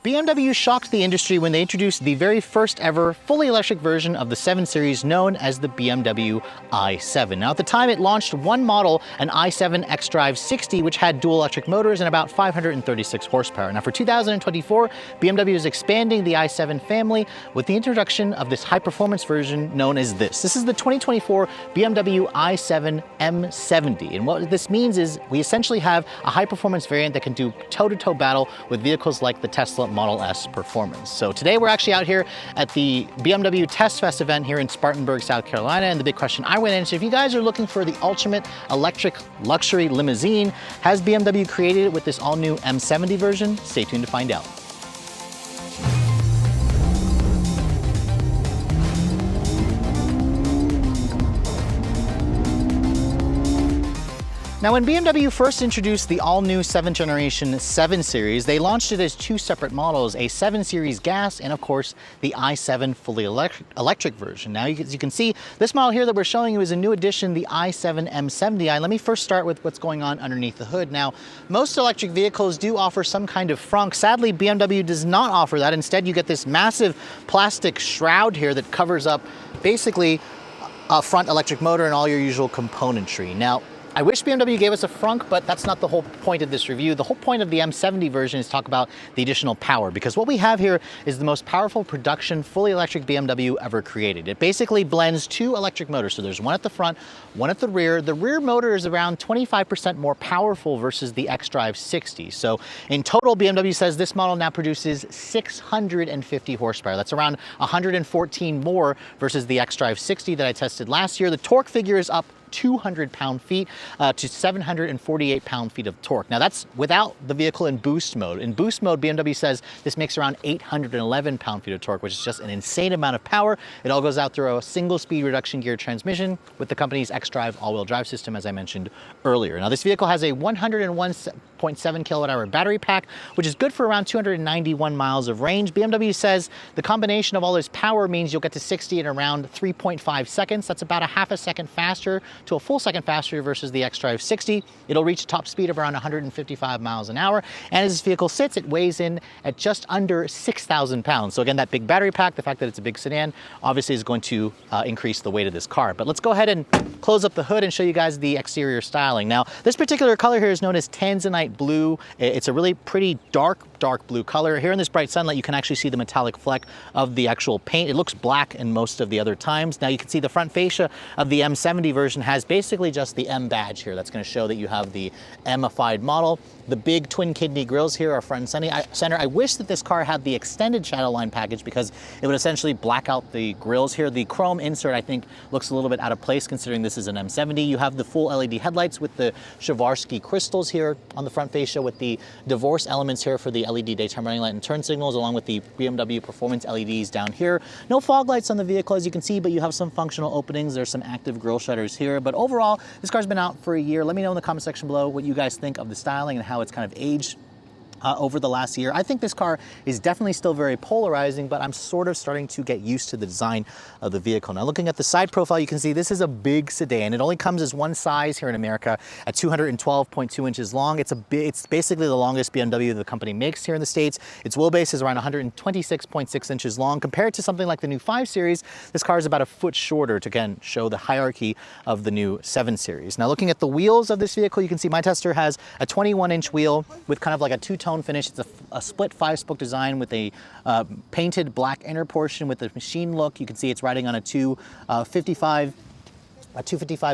BMW shocked the industry when they introduced the very first ever fully electric version of the 7 Series known as the BMW i7. Now at the time it launched one model, an i7 xDrive 60, which had dual electric motors and about 536 horsepower. Now for 2024, BMW is expanding the i7 family with the introduction of this high performance version known as this. This is the 2024 BMW i7 M70. And what this means is we essentially have a high performance variant that can do toe-to-toe battle with vehicles like the Tesla Model S Performance. So today we're actually out here at the BMW Test Fest event here in Spartanburg, South Carolina, and the big question I went into, if you guys are looking for the ultimate electric luxury limousine, has BMW created it with this all-new M70 version? Stay tuned to find out. Now, when BMW first introduced the all-new 7th generation 7 Series, they launched it as two separate models, a 7 Series gas and, of course, the i7 fully electric version. Now, as you can see, this model here that we're showing you is a new addition, the i7 M70i. Let me first start with what's going on underneath the hood. Now, most electric vehicles do offer some kind of frunk. Sadly, BMW does not offer that. Instead, you get this massive plastic shroud here that covers up basically a front electric motor and all your usual componentry. Now, I wish BMW gave us a frunk, but that's not the whole point of this review. The whole point of the M70 version is to talk about the additional power, because what we have here is the most powerful production fully electric BMW ever created. It basically blends two electric motors. So there's one at the front, one at the rear. The rear motor is around 25% more powerful versus the xDrive 60. So in total, BMW says this model now produces 650 horsepower. That's around 114 more versus the xDrive 60 that I tested last year. The torque figure is up 200 pound-feet to 748 pound-feet of torque. Now that's without the vehicle in boost mode. In boost mode, BMW says this makes around 811 pound-feet of torque, which is just an insane amount of power. It all goes out through a single-speed reduction gear transmission with the company's xDrive all-wheel drive system, as I mentioned earlier. Now this vehicle has a 101.7 kilowatt-hour battery pack, which is good for around 291 miles of range. BMW says the combination of all this power means you'll get to 60 in around 3.5 seconds. That's about a half a second faster to a full second faster versus the xDrive 60. It'll reach a top speed of around 155 miles an hour. And as this vehicle sits, it weighs in at just under 6,000 pounds. So again, that big battery pack, the fact that it's a big sedan, obviously is going to increase the weight of this car. But let's go ahead and close up the hood and show you guys the exterior styling. Now, this particular color here is known as Tanzanite blue. It's a really pretty dark blue color. Here in this bright sunlight, you can actually see the metallic fleck of the actual paint. It looks black in most of the other times. Now you can see the front fascia of the M70 version has basically just the M badge here. That's going to show that you have the M-ified model. The big twin kidney grills here are front and center. I wish that this car had the extended Shadowline package because it would essentially black out the grills here. The chrome insert, I think, looks a little bit out of place considering this is an M70. You have the full LED headlights with the Swarovski crystals here on the front fascia with the divorce elements here for the LED daytime running light and turn signals, along with the BMW performance LEDs down here. No fog lights on the vehicle, as you can see, but you have some functional openings. There's some active grille shutters here. But overall, this car's been out for a year. Let me know in the comment section below what you guys think of the styling and how it's kind of aged over the last year. I think this car is definitely still very polarizing, but I'm sort of starting to get used to the design of the vehicle. Now looking at the side profile, you can see this is a big sedan. It only comes as one size here in America at 212.2 inches long. It's basically the longest BMW the company makes here in the States. Its wheelbase is around 126.6 inches long. Compared to something like the new 5 Series, this car is about a foot shorter to, again, show the hierarchy of the new 7 Series. Now looking at the wheels of this vehicle, you can see my tester has a 21-inch wheel with kind of like a two-tone finish. It's a split 5-spoke design with a painted black inner portion with a machine look. You can see it's riding on a 255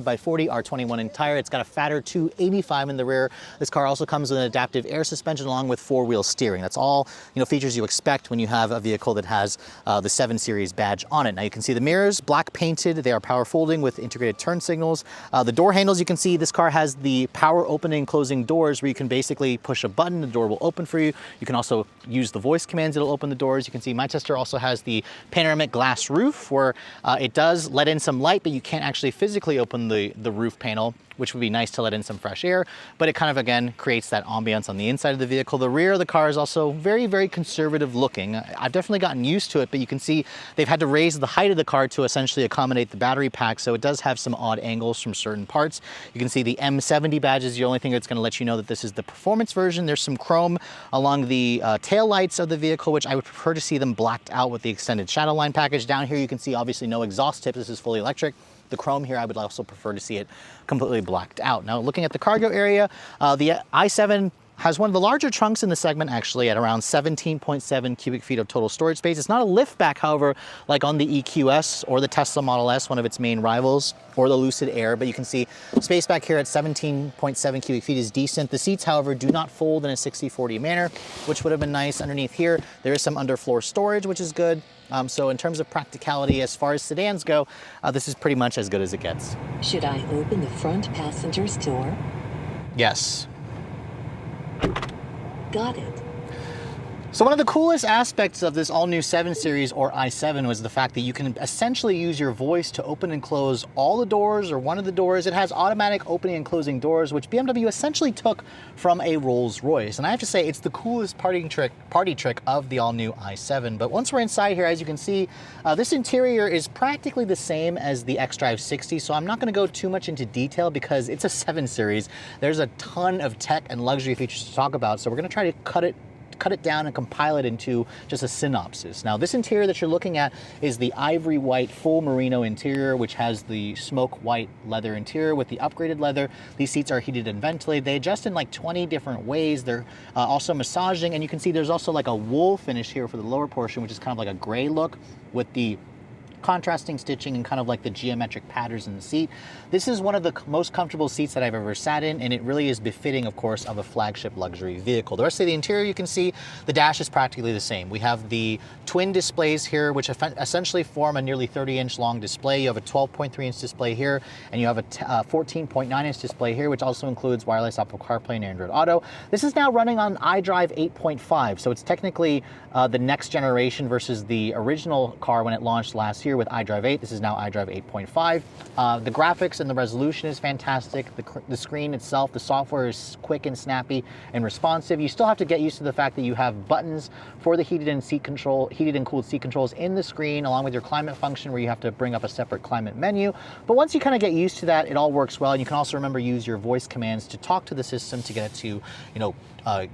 by 40 R21 tire. It's got a fatter 285 in the rear. This car also comes with an adaptive air suspension along with 4-wheel steering. That's all features you expect when you have a vehicle that has the 7 Series badge on it. Now you can see the mirrors, black painted. They are power folding with integrated turn signals. The door handles, you can see this car has the power opening and closing doors where you can basically push a button, the door will open for you. You can also use the voice commands, it'll open the doors. You can see my tester also has the panoramic glass roof where it does let in some light, but you can't actually physically open the roof panel, which would be nice to let in some fresh air, but it kind of, again, creates that ambiance on the inside of the vehicle. The rear of the car is also very, very conservative looking. I've definitely gotten used to it, but you can see they've had to raise the height of the car to essentially accommodate the battery pack, so it does have some odd angles from certain parts. You can see the M70 badge is the only thing that's going to let you know that this is the performance version. There's some chrome along the tail lights of the vehicle, which I would prefer to see them blacked out with the extended shadow line package. Down here you can see obviously no exhaust tip. This is fully electric. The chrome here, I would also prefer to see it completely blacked out. Now, looking at the cargo area, the i7 has one of the larger trunks in the segment, actually, at around 17.7 cubic feet of total storage space. It's not a liftback, however, like on the EQS or the Tesla Model S, one of its main rivals, or the Lucid Air, but you can see space back here at 17.7 cubic feet is decent. The seats, however, do not fold in a 60/40 manner, which would have been nice. Underneath here, there is some underfloor storage, which is good. So in terms of practicality, as far as sedans go, this is pretty much as good as it gets. Should I open the front passenger's door? Yes. Got it. So one of the coolest aspects of this all-new 7 Series or i7 was the fact that you can essentially use your voice to open and close all the doors or one of the doors. It has automatic opening and closing doors, which BMW essentially took from a Rolls-Royce. And I have to say, it's the coolest party trick of the all-new i7. But once we're inside here, as you can see, this interior is practically the same as the xDrive 60. So I'm not going to go too much into detail because it's a 7 Series. There's a ton of tech and luxury features to talk about. So we're going to try to cut it down and compile it into just a synopsis. Now, this interior that you're looking at is the ivory white full merino interior, which has the smoke white leather interior with the upgraded leather. These seats are heated and ventilated. They adjust in like 20 different ways. They're also massaging, and you can see there's also like a wool finish here for the lower portion, which is kind of like a gray look with the contrasting stitching and kind of like the geometric patterns in the seat. This is one of the most comfortable seats that I've ever sat in, and it really is befitting, of course, of a flagship luxury vehicle. The rest of the interior, you can see the dash is practically the same. We have the twin displays here, which essentially form a nearly 30-inch long display. You have a 12.3-inch display here, and you have a 14.9-inch display here, which also includes wireless Apple CarPlay and Android Auto. This is now running on iDrive 8.5, so it's technically the next generation versus the original car when it launched last year with iDrive 8. This is now iDrive 8.5. The graphics and the resolution is fantastic. The screen itself, the software is quick and snappy and responsive. You still have to get used to the fact that you have buttons for the heated and cooled seat controls in the screen, along with your climate function where you have to bring up a separate climate menu. But once you kind of get used to that, it all works well. And you can also remember use your voice commands to talk to the system to get it to,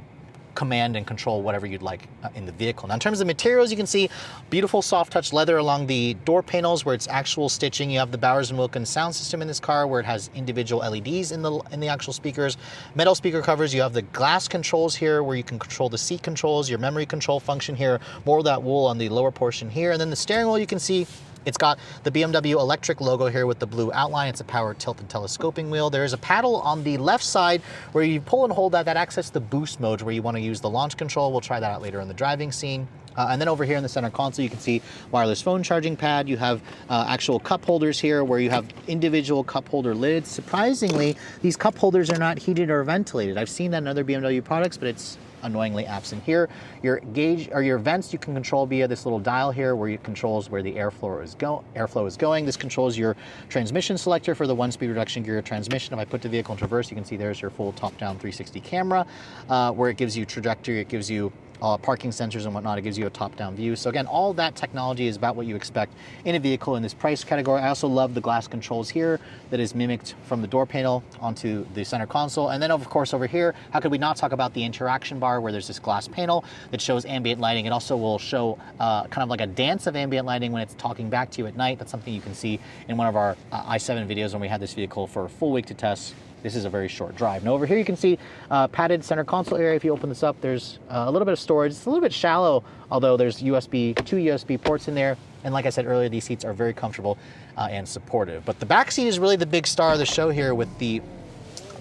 command and control whatever you'd like in the vehicle. Now, in terms of materials, you can see beautiful soft touch leather along the door panels where it's actual stitching. You have the Bowers & Wilkins sound system in this car where it has individual LEDs in the actual speakers. Metal speaker covers. You have the glass controls here where you can control the seat controls, your memory control function here, more of that wool on the lower portion here. And then the steering wheel, you can see it's got the BMW electric logo here with the blue outline. It's a power tilted telescoping wheel. There is a paddle on the left side where you pull and hold that. That accesses the boost mode where you want to use the launch control. We'll try that out later in the driving scene. And then over here in the center console, you can see wireless phone charging pad. You have actual cup holders here where you have individual cup holder lids. Surprisingly, these cup holders are not heated or ventilated. I've seen that in other BMW products, but it's annoyingly absent here. Your gauge or your vents you can control via this little dial here where it controls where the airflow is going. This controls your transmission selector for the 1-speed reduction gear transmission. If I put the vehicle in reverse, you can see there's your full top-down 360 camera where it gives you trajectory, it gives you parking sensors and whatnot. It gives you a top-down view. So again, all that technology is about what you expect in a vehicle in this price category. I also love the glass controls here that is mimicked from the door panel onto the center console. And then of course over here, how could we not talk about the interaction bar where there's this glass panel that shows ambient lighting. It also will show kind of like a dance of ambient lighting when it's talking back to you at night. That's something you can see in one of our i7 videos when we had this vehicle for a full week to test. This is a very short drive. Now over here you can see padded center console area. If you open this up, there's a little bit of storage. It's a little bit shallow, although there's two USB ports in there. And like I said earlier, these seats are very comfortable and supportive. But the back seat is really the big star of the show here with the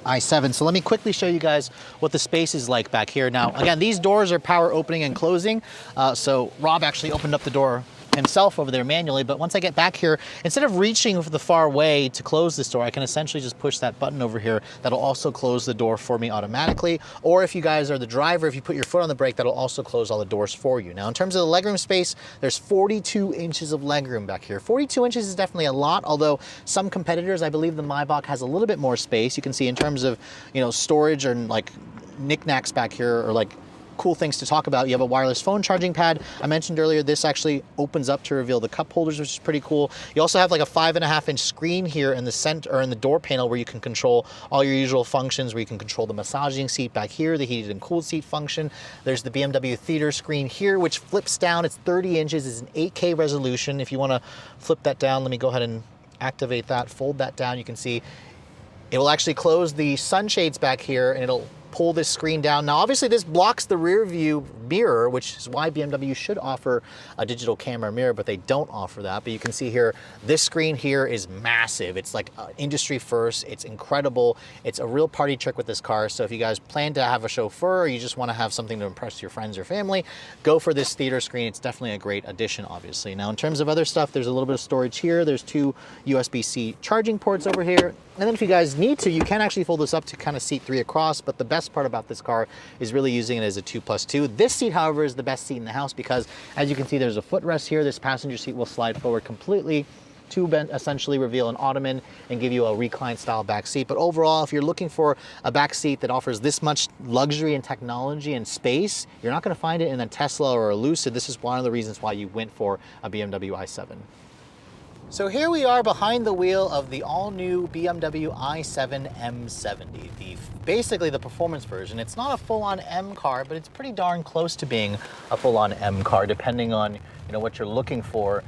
i7. So let me quickly show you guys what the space is like back here. Now, again, these doors are power opening and closing. So Rob actually opened up the door himself over there manually, but once I get back here, instead of reaching for the far way to close this door, I can essentially just push that button over here. That'll also close the door for me automatically. Or if you guys are the driver, if you put your foot on the brake, that'll also close all the doors for you. Now, in terms of the legroom space, there's 42 inches of legroom back here. 42 inches is definitely a lot, although some competitors, I believe the Maybach has a little bit more space. You can see in terms of, you know, storage and like knickknacks back here, or like cool things to talk about. You have a wireless phone charging pad. I mentioned earlier, this actually opens up to reveal the cup holders, which is pretty cool. You also have like a 5.5-inch screen here in the center, or in the door panel, where you can control all your usual functions, where you can control the massaging seat back here, the heated and cooled seat function. There's the BMW theater screen here, which flips down. It's 30 inches, it's an 8K resolution. If you want to flip that down, let me go ahead and activate that, fold that down. You can see it will actually close the sunshades back here, and it'll pull this screen down. Now, obviously this blocks the rear view mirror, which is why BMW should offer a digital camera mirror, but they don't offer that. But you can see here, this screen here is massive. It's like industry first. It's incredible. It's a real party trick with this car. So if you guys plan to have a chauffeur, or you just want to have something to impress your friends or family, go for this theater screen. It's definitely a great addition, obviously. Now, in terms of other stuff, there's a little bit of storage here. There's 2 USB-C charging ports over here. And then if you guys need to, you can actually fold this up to kind of seat 3 across, but the best part about this car is really using it as a 2+2. This seat, however, is the best seat in the house because, as you can see, there's a footrest here. This passenger seat will slide forward completely to essentially reveal an ottoman and give you a recline style back seat. But overall, if you're looking for a back seat that offers this much luxury and technology and space, you're not going to find it in a Tesla or a Lucid. This is one of the reasons why you went for a BMW i7. So here we are behind the wheel of the all-new BMW i7 M70, basically the performance version. It's not a full-on M car, but it's pretty darn close to being a full-on M car, depending on, you know, what you're looking for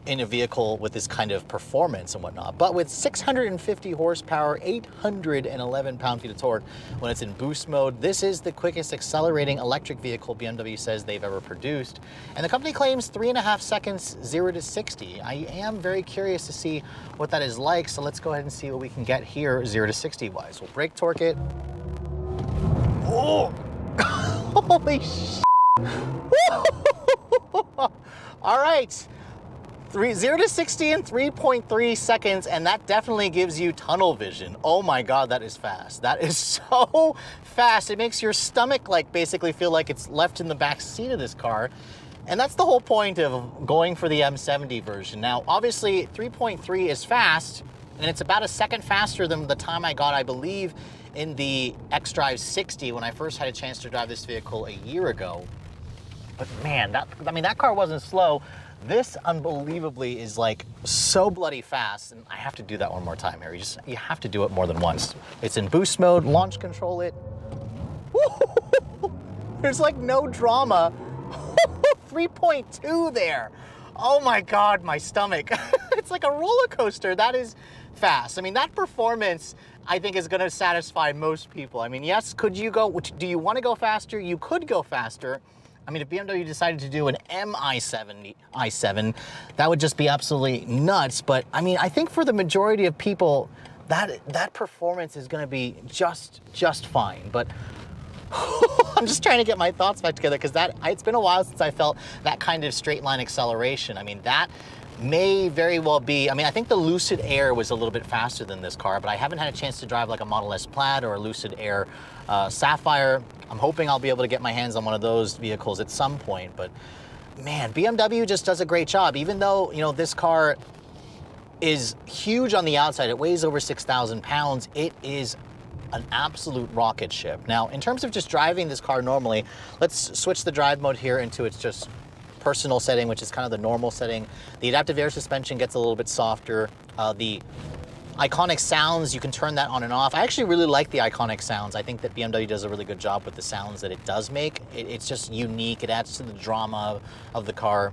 in a vehicle with this kind of performance and whatnot. But with 650 horsepower, 811 pound-feet of torque, when it's in boost mode, this is the quickest accelerating electric vehicle BMW says they've ever produced. And the company claims 3.5 seconds 0 to 60. I am very curious to see what that is like, so let's go ahead and see what we can get here 0 to 60 wise. We'll brake torque it. Oh! Holy sh**. All right. 0 to 60 in 3.3 seconds, and that definitely gives you tunnel vision. Oh my God, that is fast. That is so fast. It makes your stomach like basically feel like it's left in the back seat of this car. And that's the whole point of going for the M70 version. Now, obviously 3.3 is fast, and it's about a second faster than the time I got, I believe, in the xDrive 60 when I first had a chance to drive this vehicle a year ago. But man, that car wasn't slow. This unbelievably is like so bloody fast, and I have to do that one more time here. You have to do it more than once. It's in boost mode, launch control it. There's like no drama. 3.2 there. Oh my God, my stomach. It's like a roller coaster. That is fast. I mean, that performance I think is gonna satisfy most people. I mean, yes, do you wanna go faster? You could go faster. I mean, if BMW decided to do an i7, that would just be absolutely nuts. But I mean, I think for the majority of people, that performance is going to be just fine. But I'm just trying to get my thoughts back together because it's been a while since I felt that kind of straight line acceleration. I mean, that may very well be, I mean, I think the Lucid Air was a little bit faster than this car, but I haven't had a chance to drive like a Model S Plaid or a Lucid Air Sapphire. I'm hoping I'll be able to get my hands on one of those vehicles at some point, but man, BMW just does a great job. Even though, you know, this car is huge on the outside, it weighs over 6,000 pounds, it is an absolute rocket ship. Now, in terms of just driving this car normally, let's switch the drive mode here into its just personal setting, which is kind of the normal setting. The adaptive air suspension gets a little bit softer. The iconic sounds, you can turn that on and off. I actually really like the iconic sounds. I think that BMW does a really good job with the sounds that it does make. It's just unique. It adds to the drama of the car.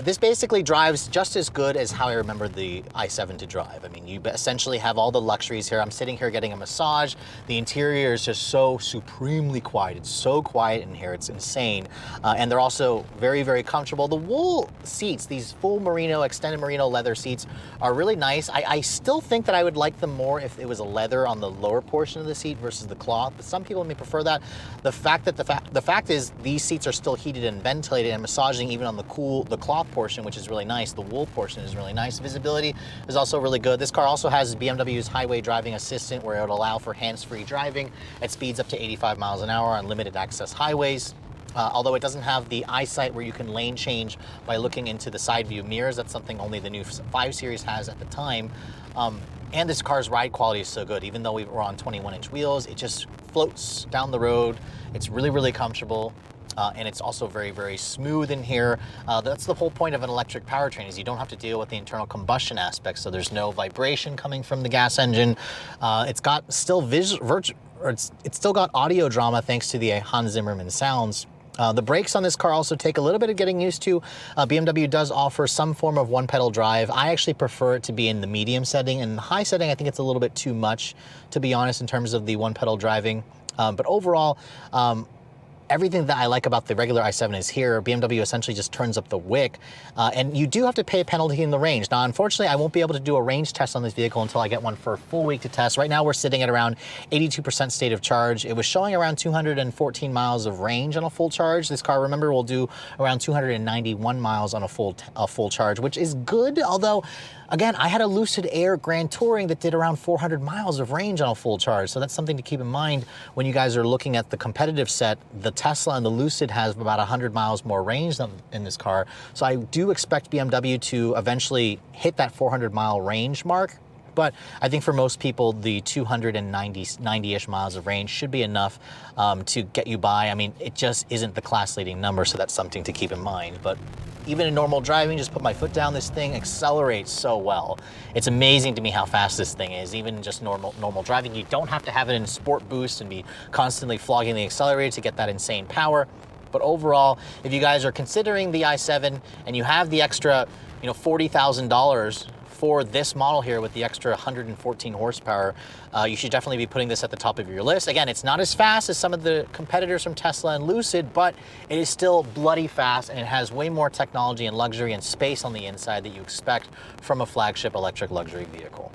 This basically drives just as good as how I remember the i7 to drive. I mean, you essentially have all the luxuries here. I'm sitting here getting a massage. The interior is just so supremely quiet. It's so quiet in here, it's insane. And they're also very, very comfortable. The wool seats, these full merino, extended merino leather seats are really nice. I still think that I would like them more if it was a leather on the lower portion of the seat versus the cloth, but some people may prefer that. The fact is these seats are still heated and ventilated and massaging even on the cloth portion, which is really nice. The wool portion is really nice. Visibility is also really good. This car also has BMW's highway driving assistant, where it will allow for hands-free driving at speeds up to 85 miles an hour on limited access highways. Although it doesn't have the eyesight where you can lane change by looking into the side view mirrors. That's something only the new 5 Series has at the time. And this car's ride quality is so good. Even though we were on 21-inch wheels, it just floats down the road. It's really, really comfortable. And it's also very, very smooth in here. That's the whole point of an electric powertrain, is you don't have to deal with the internal combustion aspects, so there's no vibration coming from the gas engine. It's got it's still got audio drama thanks to the Hans Zimmerman sounds. The brakes on this car also take a little bit of getting used to. BMW does offer some form of one-pedal drive. I actually prefer it to be in the medium setting. In the high setting, I think it's a little bit too much, to be honest, in terms of the one-pedal driving. But overall, everything that I like about the regular i7 is here. BMW essentially just turns up the wick, and you do have to pay a penalty in the range. Now, unfortunately, I won't be able to do a range test on this vehicle until I get one for a full week to test. Right now, we're sitting at around 82% state of charge. It was showing around 214 miles of range on a full charge. This car, remember, will do around 291 miles on a full charge, which is good, although again, I had a Lucid Air Grand Touring that did around 400 miles of range on a full charge. So that's something to keep in mind when you guys are looking at the competitive set. The Tesla and the Lucid has about 100 miles more range than in this car. So I do expect BMW to eventually hit that 400-mile range mark. But I think for most people, the 290-ish miles of range should be enough to get you by. I mean, it just isn't the class-leading number, so that's something to keep in mind. But even in normal driving, just put my foot down, this thing accelerates so well. It's amazing to me how fast this thing is. Even just normal driving, you don't have to have it in sport boost and be constantly flogging the accelerator to get that insane power. But overall, if you guys are considering the i7 and you have the extra, $40,000 for this model here with the extra 114 horsepower, you should definitely be putting this at the top of your list. Again, it's not as fast as some of the competitors from Tesla and Lucid, but it is still bloody fast, and it has way more technology and luxury and space on the inside that you expect from a flagship electric luxury vehicle.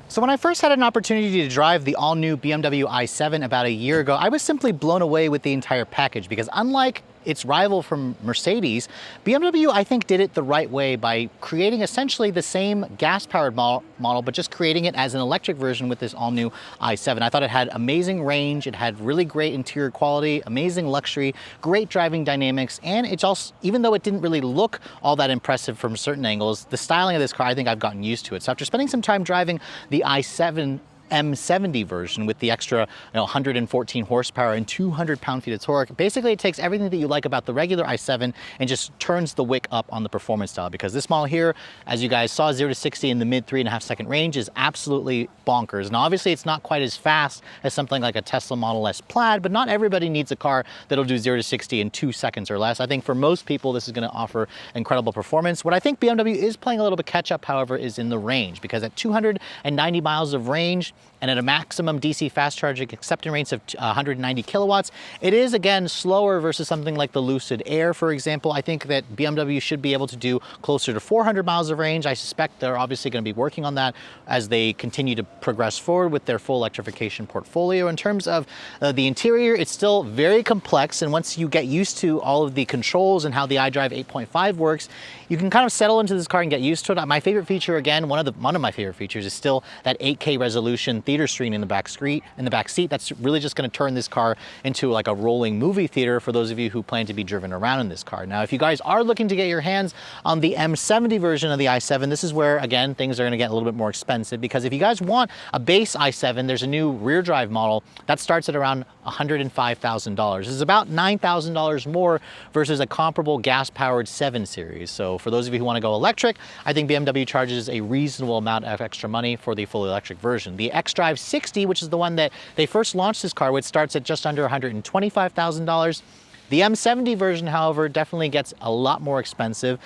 So when I first had an opportunity to drive the all-new BMW i7 about a year ago, I was simply blown away with the entire package, because unlike its rival from Mercedes, BMW, I think, did it the right way by creating essentially the same gas-powered model, but just creating it as an electric version with this all-new i7. I thought it had amazing range, it had really great interior quality, amazing luxury, great driving dynamics, and it's also, even though it didn't really look all that impressive from certain angles, the styling of this car, I think I've gotten used to it. So after spending some time driving the i7 M70 version with the extra 114 horsepower and 200 pound-feet of torque. Basically, it takes everything that you like about the regular i7 and just turns the wick up on the performance style, because this model here, as you guys saw, 0 to 60 in the mid 3.5 second range is absolutely bonkers. And obviously, it's not quite as fast as something like a Tesla Model S Plaid, but not everybody needs a car that'll do 0 to 60 in 2 seconds or less. I think for most people, this is going to offer incredible performance. What I think BMW is playing a little bit catch up, however, is in the range, because at 290 miles of range, and at a maximum DC fast charging acceptance rates of 190 kilowatts, it is again slower versus something like the Lucid Air, for example. I think that BMW should be able to do closer to 400 miles of range. I suspect they're obviously going to be working on that as they continue to progress forward with their full electrification portfolio. In terms of the interior, it's still very complex, and once you get used to all of the controls and how the iDrive 8.5 works, you can kind of settle into this car and get used to it. My favorite feature, again, one of my favorite features is still that 8K resolution theater screen in the back seat. That's really just going to turn this car into like a rolling movie theater for those of you who plan to be driven around in this car. Now, if you guys are looking to get your hands on the M70 version of the i7, this is where, again, things are going to get a little bit more expensive, because if you guys want a base i7, there's a new rear drive model that starts at around $105,000. This is about $9,000 more versus a comparable gas-powered 7 Series. So for those of you who want to go electric, I think BMW charges a reasonable amount of extra money for the fully electric version. The xDrive 60, which is the one that they first launched this car with, starts at just under $125,000. The M70 version, however, definitely gets a lot more expensive.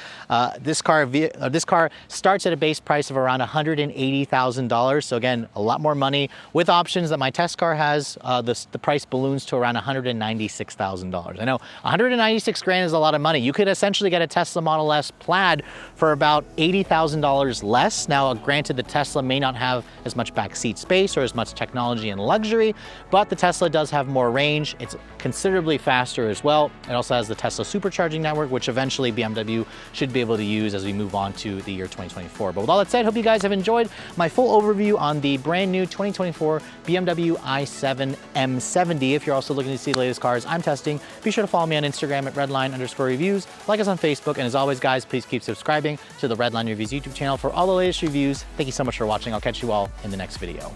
This car starts at a base price of around $180,000. So again, a lot more money. With options that my test car has, the price balloons to around $196,000. I know 196 grand is a lot of money. You could essentially get a Tesla Model S Plaid for about $80,000 less. Now, granted, the Tesla may not have as much backseat space or as much technology and luxury, but the Tesla does have more range. It's considerably faster as well. It also has the Tesla supercharging network, which eventually BMW should be able to use as we move on to the year 2024. But with all that said, hope you guys have enjoyed my full overview on the brand new 2024 BMW i7 M70. If you're also looking to see the latest cars I'm testing, be sure to follow me on Instagram at redline_reviews, like us on Facebook, and as always, guys, please keep subscribing to the Redline Reviews YouTube channel for all the latest reviews. Thank you so much for watching. I'll catch you all in the next video.